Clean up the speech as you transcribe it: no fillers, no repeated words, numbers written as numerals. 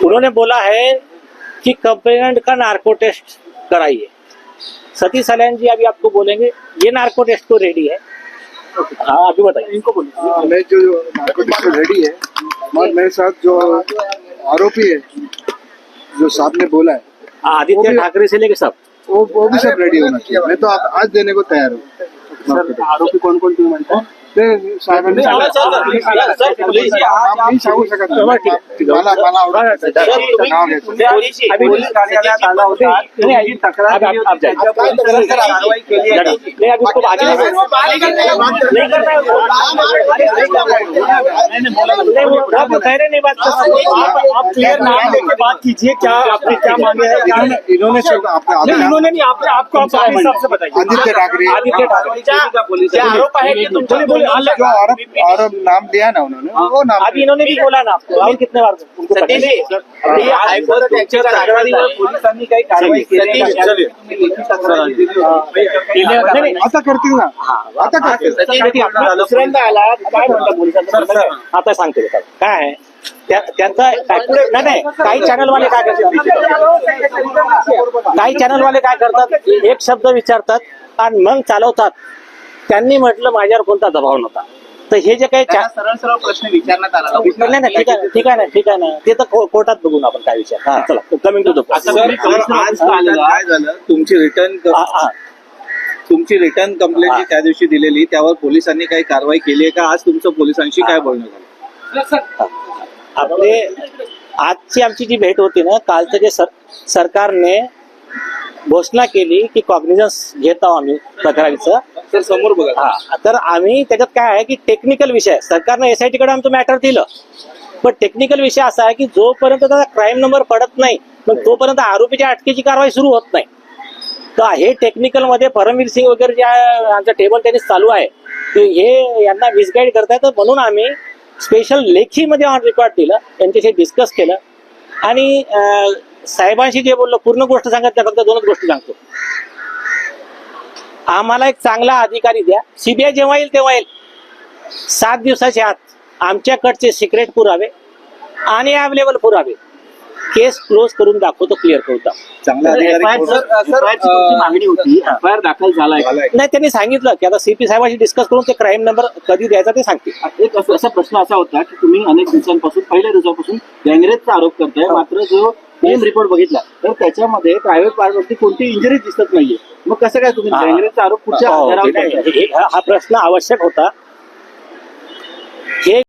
उन्होंने बोला है कि कंप्लेनेंट का नार्को टेस्ट कराइए। सतीश सलायन जी अभी आपको बोलेंगे, ये नार्को टेस्ट को रेडी है। हाँ अभी बताइए इनको बोलिए। मैं जो नार्को टेस्ट को रेडी है और मेरे साथ जो आरोपी है जो साहब ने बोला है आदित्य ठाकरे से लेके सब वो भी सब रेडी होना चाहिए। मैं तो आज देने को तैयार हूँ। सर आरोपी कोण कोण तुम्ही म्हणता? ते साहेबांनी नाही, सर, पोलीस नाव नाही सांगू शकत नाही. मला आवडत नाही. नाव घ्यायचं. पोलीस कार्यालयात आला होता, तुम्ही जी तक्रार दिली होती, त्याच्यावर पोलिसांनी कारवाई केली आहे. नहीं अभी उसको आगे नहीं करना है वो। आप कह रहे नहीं बात आप क्लियर नाम लेके बात कीजिए, क्या आपने क्या मांगे है क्या नहीं। इन्होंने शब्द आपने इन्होंने नहीं आपने आपको आप अपने हिसाब से बताइए। आदित्य ठाकरे आदित्य ठाकरे क्या आरोप है कि तुम बोले जो आरोप नाम दिया ना उन्होंने वो नाम अभी इन्होंने भी बोला ना आपको, और कितने बार उनको पता है? हायकोर्ट यांच्या तक्रारीवर पोलिसांनी काही कारवाई केली नाही. तुम्ही लेखी तक्रार दिली होती. नहीं, आता करतील ना आता करतील. दुसऱ्यांदा आला काय म्हणता पोलिसांचं? आता सांगते काय आहे त्यांचा नाही काही चॅनलवाले काय करतात, काही चॅनलवाले काय करतात, एक शब्द विचारतात आणि मग चालवतात. त्यांनी म्हटलं माझ्यावर कोणता दबाव नव्हता. तर हे जे काही सरळ सरळ प्रश्न विचारण्यात आला. नाही ठीक आहे ना ते तर कोर्टात बघू ना आपण काय विषय. हा चला कमिंग टू द आज काय झालं, तुमची रिटर्न कंप्लेंट जी त्या दिवशी दिलेली त्यावर पोलिसांनी काही कारवाई केली आहे का? आज तुमचं पोलिसांशी काय बोलणं झालं? आपले आजची आमची जी भेट होती ना, कालचं जे सरकारने घोषणा केली की कॉग्निझन्स घेत आहोत आम्ही तक्रारीचं. तर समोर बघा. हा तर आम्ही त्याच्यात काय आहे की टेक्निकल विषय सरकारने एसआयटी कडे आमचं मॅटर दिलं, पण टेक्निकल विषय असा आहे की जोपर्यंत त्याचा क्राईम नंबर पडत नाही मग तोपर्यंत आरोपीच्या अटकेची कारवाई सुरू होत नाही. तर हे टेक्निकल मध्ये परमवीर सिंग वगैरे जे आमचं टेबल टेनिस चालू आहे ते हे यांना मिसगाईड करतायत. म्हणून आम्ही स्पेशल लेखीमध्ये ऑन रेकॉर्ड दिलं, त्यांच्याशी डिस्कस केलं आणि साहेबांशी जे बोललो पूर्ण गोष्ट सांगत नाही, फक्त दोनच गोष्टी सांगतो. आम्हाला एक चांगला अधिकारी द्या, सीबीआय जेव्हा येईल तेव्हा येईल, 7 दिवसाच्या आत आमच्याकडचे सिक्रेट पुरावे आणि अवेलेबल पुरावे केस क्लोज करून दाखवतो, क्लिअर करून दाखवतो. चांगला मागणी होती, एफआयआर दाखल झालाय नाही त्यांनी सांगितलं की आता सीपी साहेबांशी डिस्कस करून ते क्राईम नंबर कधी द्यायचा ते सांगतील. एक असा प्रश्न असा होता की तुम्ही अनेक दिवसांपासून पहिल्या दिवसापासून गँगरेजचा आरोप करताय, मात्र जो पीएम रिपोर्ट बघितला तर त्याच्यामध्ये प्रायव्हेट पार्टवरती कोणती इंजरी दिसत नाहीये. मग कसं काय तुम्ही गँगरेजचा आरोप पुढच्या आधारावर करताय? हा प्रश्न आवश्यक होता. हे